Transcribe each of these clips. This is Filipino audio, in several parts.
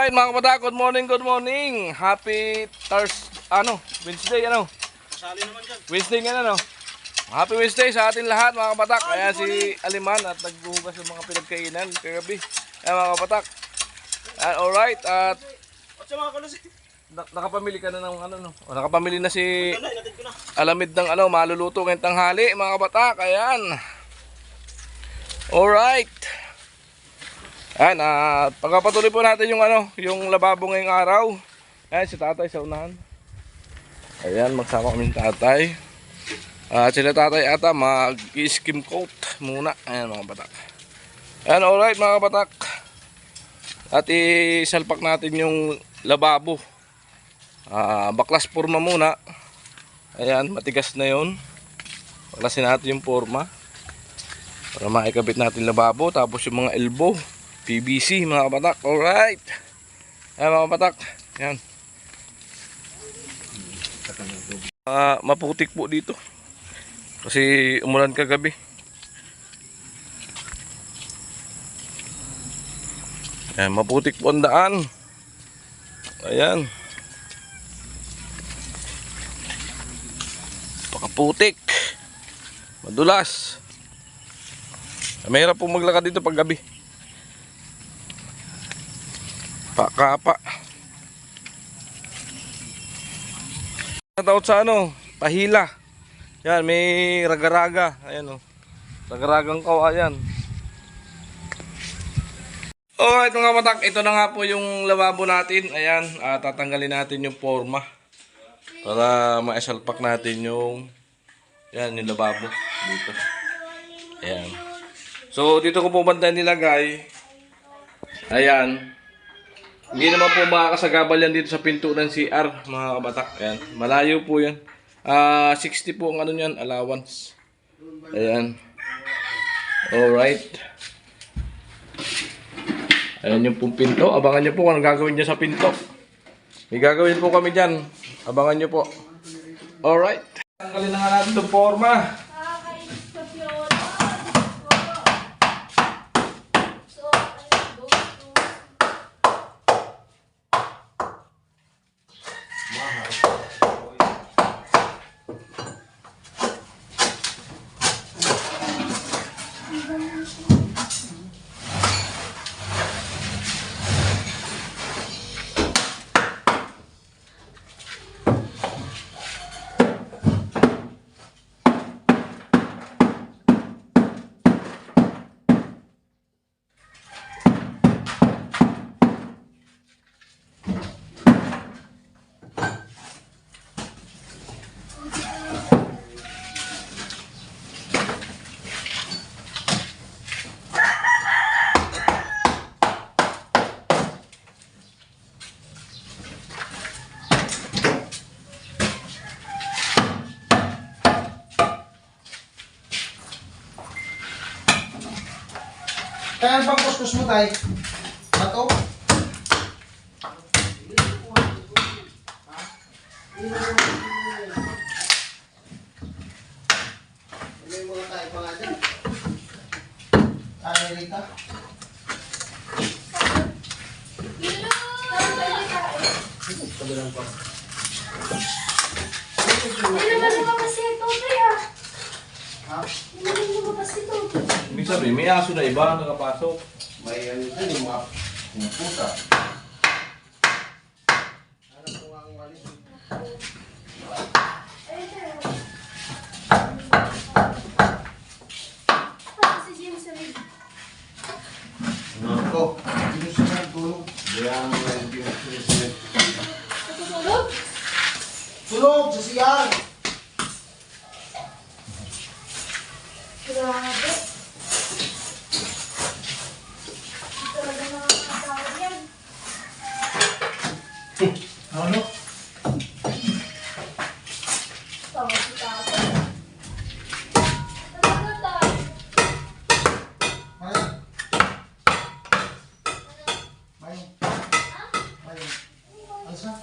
Alright mga kabatak, good morning, good morning. Happy Wednesday, Kasali naman dyan. Wednesday nga Happy Wednesday sa atin lahat mga kabatak. Ayan si Aliman at nagbuhugas ng mga pinagkainan kagabi. Ayan mga kabatak. Alright, at At sa mga kalusin. nakapamili ka na ng nakapamili na si Alamid ng maluluto ngayong tanghali mga kabatak. Ayan. Alright. Ayan, pagpapatuloy po natin yung lababo ngayong araw. Ayan, si tatay sa unahan. Ayan, magsama kami ng tatay. At sila tatay ata mag-skim coat muna. Ayan mga batak. Ayan, alright mga batak. At isalpak natin yung lababo. Baklas forma muna. Ayan, matigas na yun. Baklasin natin yung forma para maikabit natin lababo. Tapos yung mga elbow PVC mga kabatak. Alright. Ayan mga kabatak. Ayan. Maputik po dito kasi umulan kagabi. Ayan, maputik po ang daan. Ayan. Pakaputik. Madulas. Mahirap po maglakad dito pag gabi. Pakapa. Tawag sa pahila. Yan, may raga-raga. Ayan Raga-ragang kawayan. Alright mga kabatak, ito na nga po yung lababo natin. Ayan, tatanggalin natin yung forma para maisalpak natin yung yung lababo dito. Ayan. So dito ko po banda nilagay. Ayan. Hindi naman po makakasagabal yan dito sa pinto ng CR mga kabatak. Ayan. Malayo po yan. 60 po ang yan, allowance. Ayan. Alright. Ayan yung pong pinto. Abangan nyo po kung anong gagawin nyo sa pinto. May gagawin po kami dyan. Abangan nyo po. Alright. Tanggalin na nga natin itong forma. Kaya bang kuskus mo tayo? Bato? Ilay mo lang tayo pa nga dyan. Tayo rita. Kabilang pa. Hindi naman lumabas ito, Kuya. Ha? Hindi naman lumabas ito. Ibig sabihin, may aso na iba nakapasok. May dyan yung mga puta. Alam ko nga ang walis. Si James sa rin. Ito. Dito siya tulog. Diyan mo yung pinag-sinet. Natutulog? Tulog sa siyang! Grabe. Talaga nakakatawad yan. Ano? Tawag si Tata. Talaga tayo. Mayan. Mayan. Mayan. Alsa.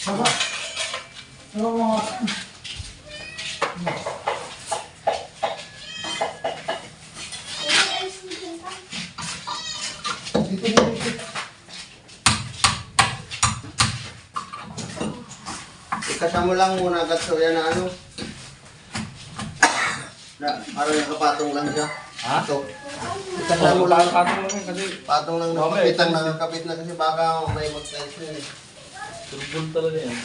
Baba. Ano mga... Ay, ay, sinisin ka. Dito. Kasama mo lang muna agad so yan na ano. Parang nakapatong lang siya. Ha? Ito. Kasama mo lang. Patong lang yun kasi Patong lang nakapit ang nakakapit na kasi baka may mag-tension eh. turbul talaga yan.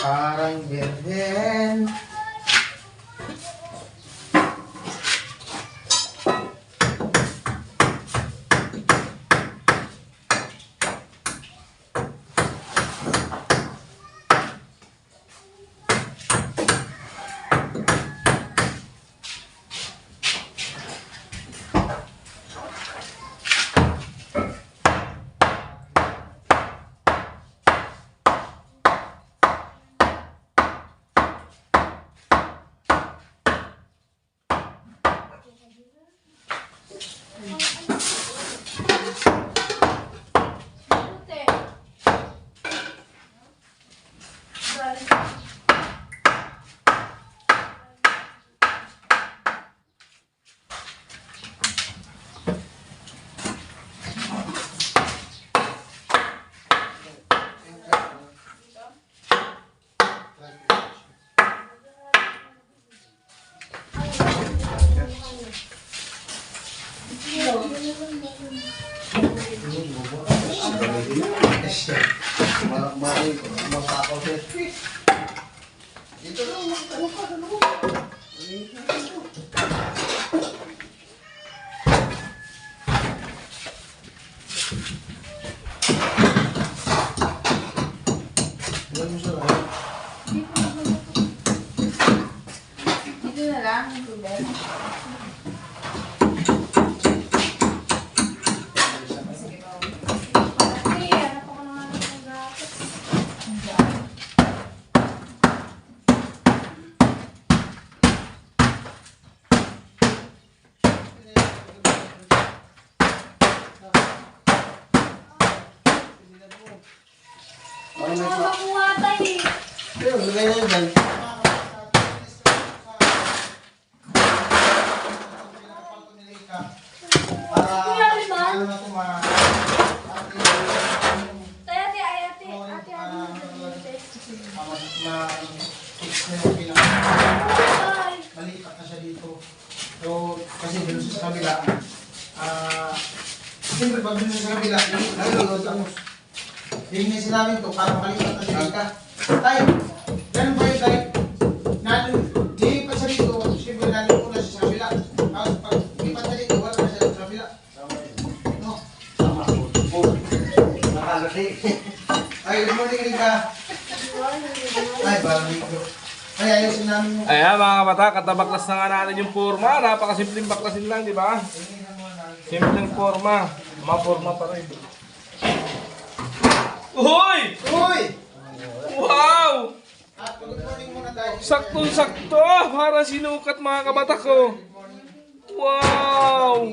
Parang birhen. Ate. Masakaw siya. Dito lang, ano ka, ano ko? Dito na lang ang problema. Ate, hanap ako ng ano ng gatas. Mama ko nga tayo eh. Pero, lagay na yun dyan. Kuya, lima? Ano na ito, Tayo, ate, ay, ate. Ate, ano ma-fix na yung pinaka. Ay. Maliit na siya dito. So, kasi dun sa kabila, siyempre pag dun sa kabila, nalilod ang linisin namin to para maliit na siya dito. Tay, ganun ba yun, tay? Di pa siya dito, siyempre nalilod ko na siya sa kabila. Tapos pag di pa siya dito, wala na siya sa kabila. No? Sama po. Nakalati. Ay, good morning, Rika. Ay, balik ko. Ay, ayusin namin mo. Ayan mga kabata, katabaklas na nga natin yung forma. Napakasimpleng baklasin lang, di ba? Simpleng forma. Mga forma pa rin. Uy! Uy! Wow! At good morning muna tayo. Saktong-sakto! Para sinukat mga kabata ko. Wow!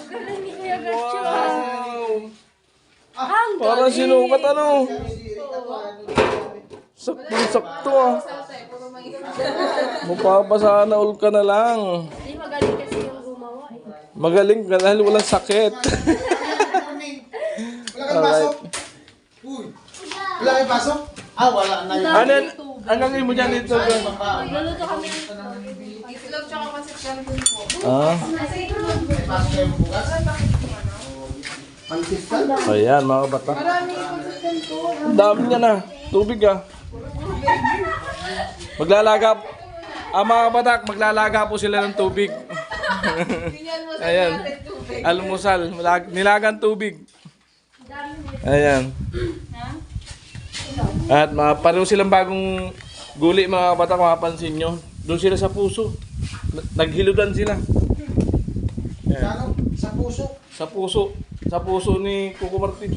Galing ni Kuya Gacho. Wow! Ang Para galing. sinukat ano? Si Rika to, Saktong-sakto ah. Mapapasa na all ka na lang. Hindi, magaling kasi yung gumawa eh. Magaling ka dahil walang sakit. Good morning. Wala kang pasok? Uy! Wala kang pasok? Wala na yun. Ano ang mo dyan dito? Luluto kami ng Itlog tsaka pasit canton po. Ah, May pasok yung bukas. Pansit ka? ayan mga kabata. Maraming pasit canton. Ang dami niya na. Tubig ah. Maglalaga. Mga kabatak, maglalaga po sila ng tubig. Ganyan mo sa Ayan. natin tubig. Almusal. Nilagang tubig. Ayan. At pareho silang bagong guli mga kabatak, mapapansin nyo. Doon sila sa puso. Naghiludan sila. Ayan. Ano? Sa puso. Sa puso. Sa puso ni Coco Martin.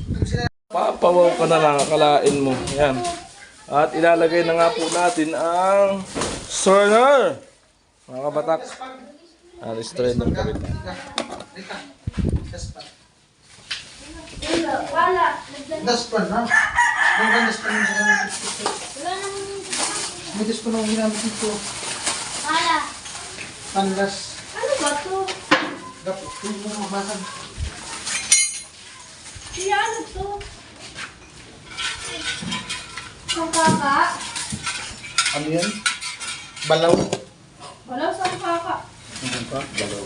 Papawaw ka na lang, akalain mo. Ayan. At ilalagay na nga po natin ang strainer. Mga kabatak. Strainer kami. Rika. Rika. Just pa. Wala. Daspan ha? Ang daspan mo sa kanila. Wala naman yung May daspan ako ginamit dito. wala. Pandas. Ano ba to? Dapat yung mga mabasag. Siya ano to? Sangkaka? Ano yan? Balaw. Wala sangkaka. Ano pa? Balaw.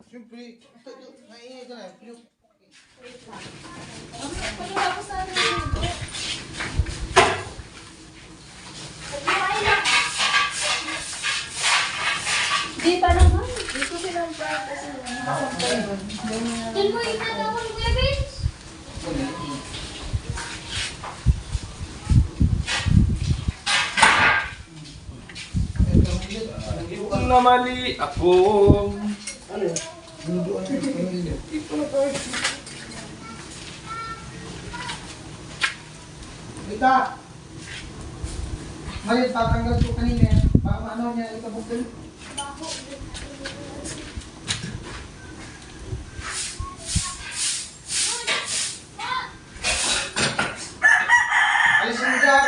Siyempre, naingay ka na. Pagkakapos ako sa akin dito. Di pa naman. Dito silang kasi nakasampay doon. Doon mo itatawag, Kuya Vince? Kung na mali ako. Ika! Ngayon, tatanggal ko kanina. Baka maano niya itabog din. Alisin mo dyan!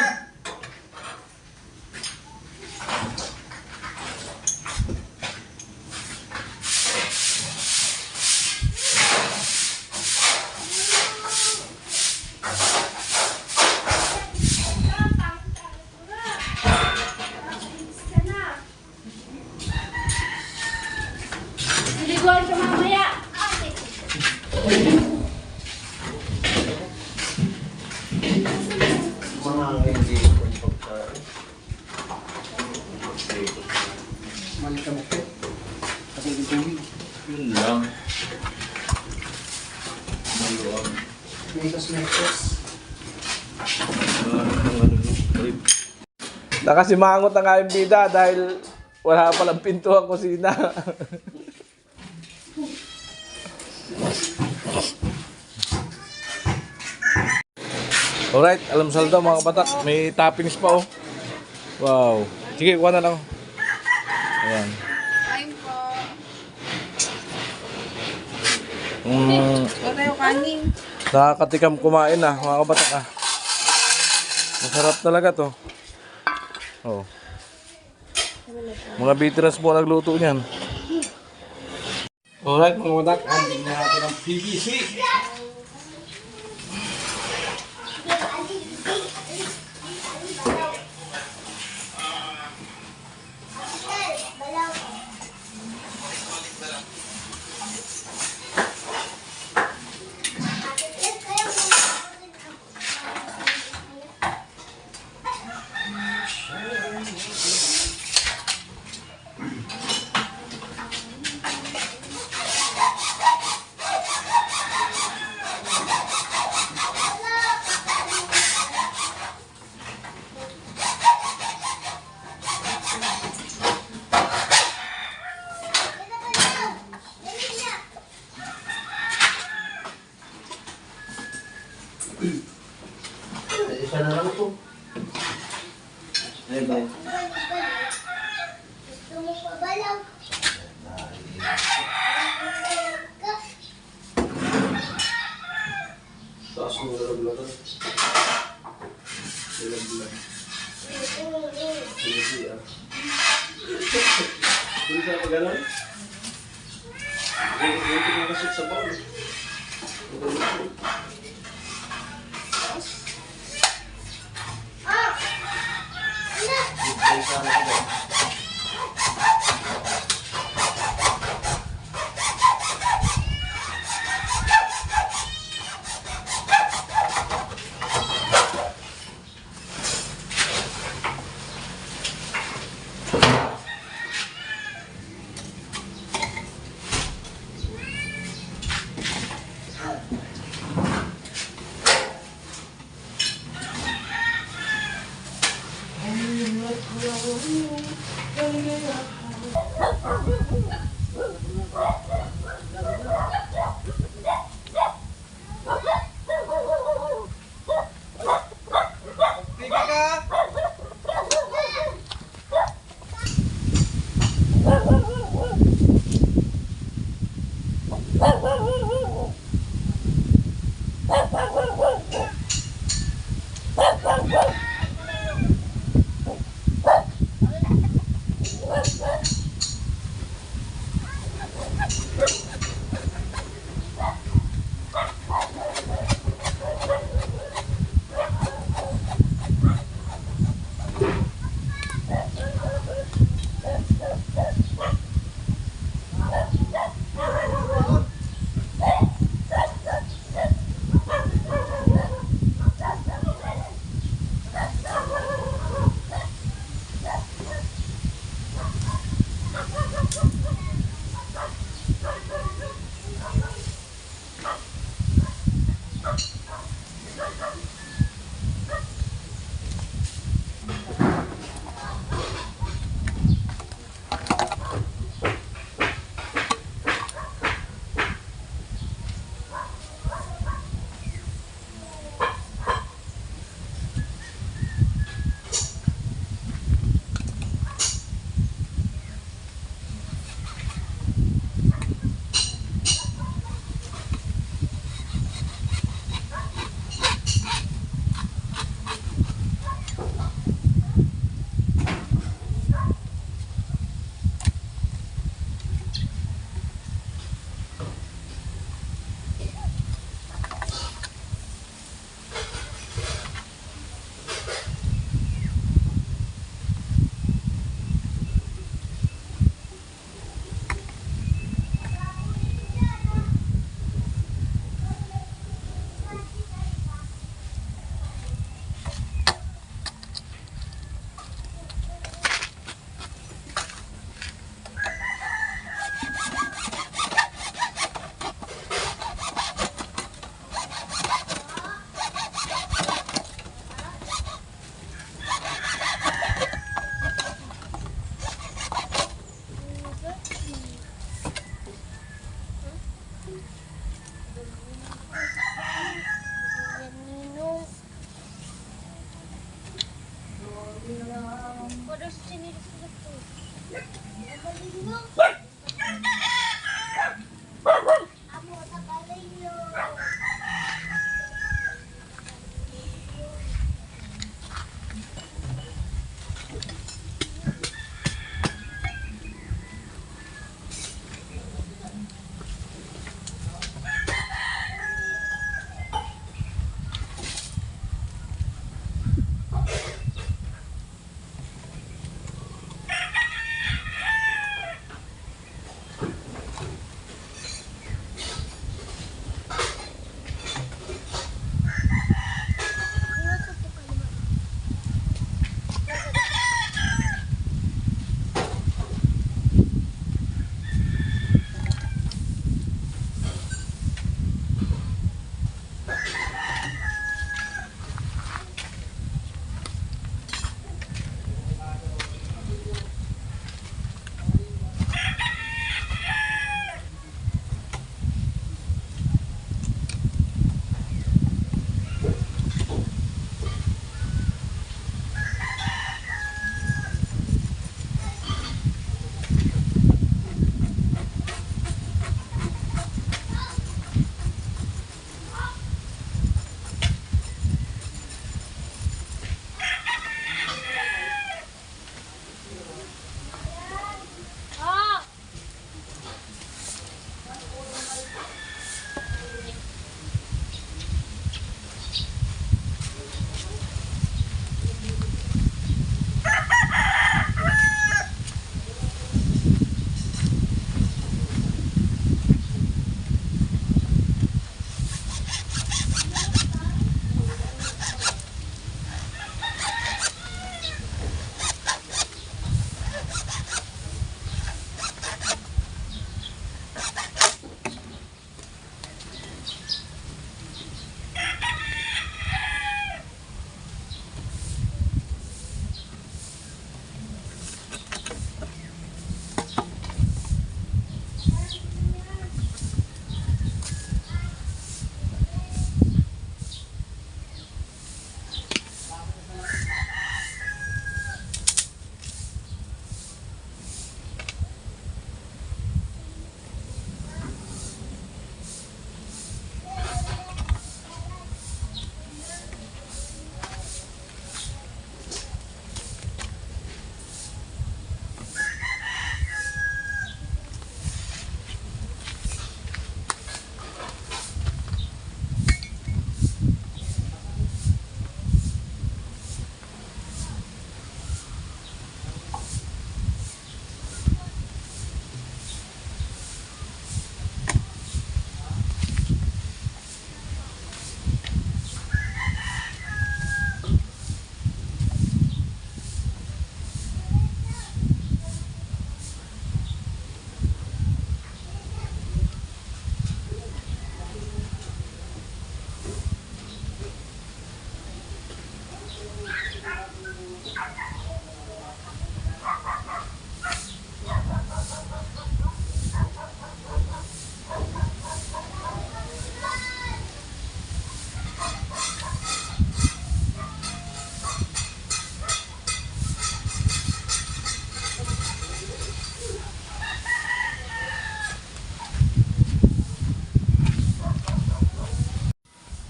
Liguan siya mamaya. Mali ka mo po. Kasi itong Yun lang. mekas. Nakasimangot ang aming bida dahil wala palang pinto ang kusina. Alright, alam saldo mga kabatak. May toppings pa oh. Wow. Sige, kuha na lang. Ayan. Kain po. Mm, Wala yung kanin. nakakatikam kumain na mga kabatak ah. Masarap talaga to. Oh. Mga veterans po nagluto niyan. Alright mga kabatak, andin na natin ang PVC. Isa na lang po. Bye-bye. Gusto mo pa ba lang? Taas mo lalaglagan. Lalaglagan. Sige, ah. Hindi ka pa gano'n? Hindi ka nakasip sa bawal.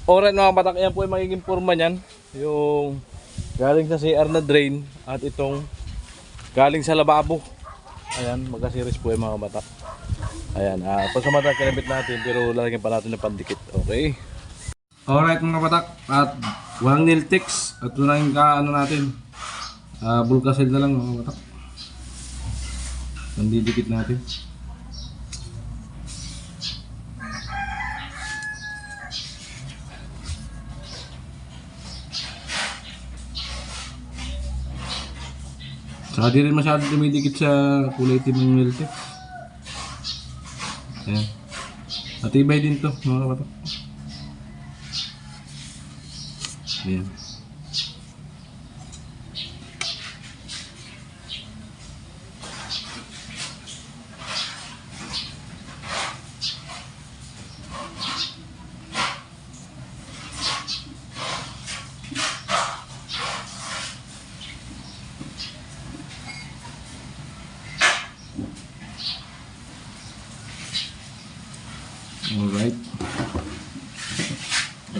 Alright mga batak, yan po yung magiging forma niyan. Yung galing sa CR na drain at itong galing sa lababo. Ayan, magkasiris po yung mga batak. Ayan, pag sa mata kinabit natin pero lalagyan pa natin ng pandikit. Okay. Alright mga batak, at walang nail ticks at walang ano natin. Bulkasil na lang mga batak. Nandidikit natin. Saka di rin masyado dumidikit sa kulay itim ng nail ticks. Ayan. Matibay din to mga kabatak. Ayan.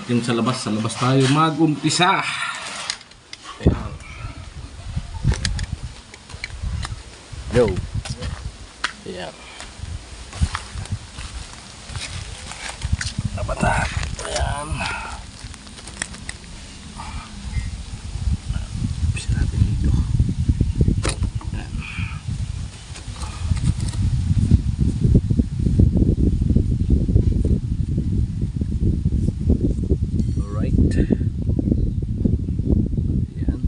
yung sa labas tayo mag-umpisa. Ayan. Go. Ayan. Nabatak. Ayan. Umpisa natin dito. Ayan. Alright. Ayan.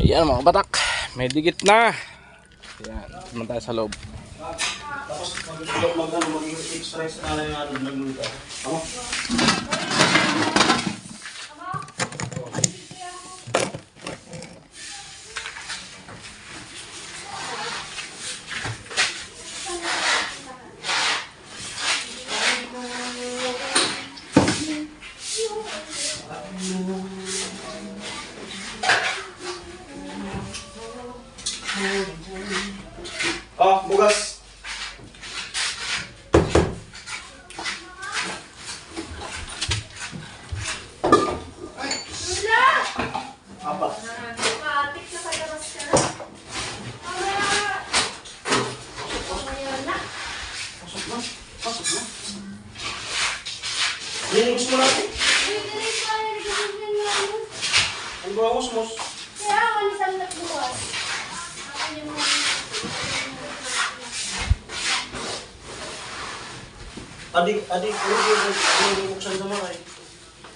Ayan mga batak, may dikit na. Ayan, naman tayo sa loob. Tapos mag-extract na lang yung ano, nagluluto. Ako? Oh, bugas. Apa? Matik na kayo mas ka na. Mamaya na. Pasok na. Pasok na. Yan yung gusto mo natin. Uy, dilis pa rin. Ganyan nga yun. Ang gawa mo, Kaya ako nisang nagbukas. Ako yung Adik, buksan sa maray.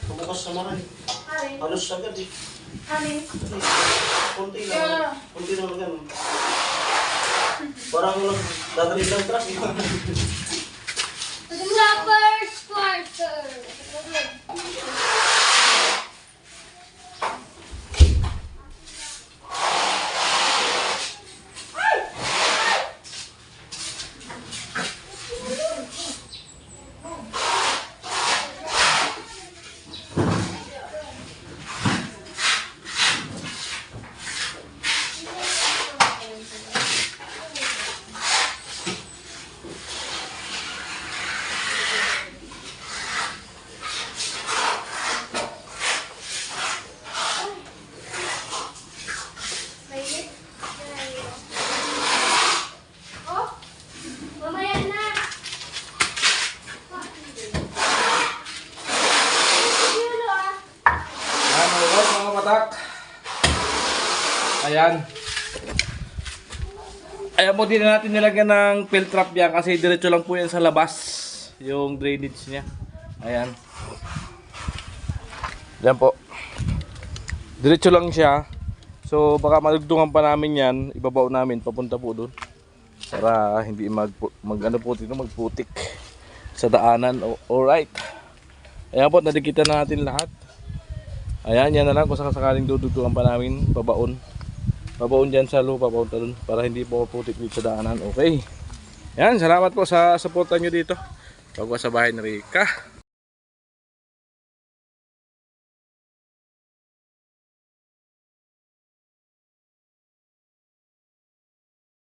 Pabukas sa maray. Hari. Halos agad eh. Hari. Kunti lang. Kunti lang ganun. Parang dadaling lang truck. Sa first quarter. Mainit. Oh, mamaya na. Yun ah. Ayan mga boss, mga batak. Ayan. Ayan po, din natin nilagyan ng fill trap yan kasi diretso lang po yan sa labas yung drainage niya. Ayan. Ayan po. Diretso lang siya. So baka madugtungan pa namin yan, ibabaw namin papunta po doon. Para hindi magputik sa daanan. Alright. Ayan po, nadikitan na natin lahat. Ayan, yan na lang kung sakaling dudugtungan pa namin, babaon. Babaon dyan sa lupa, papunta doon para hindi po putik dito sa daanan. Okay. Ayan, salamat po sa suporta nyo dito. Bago sa bahay ni Rika.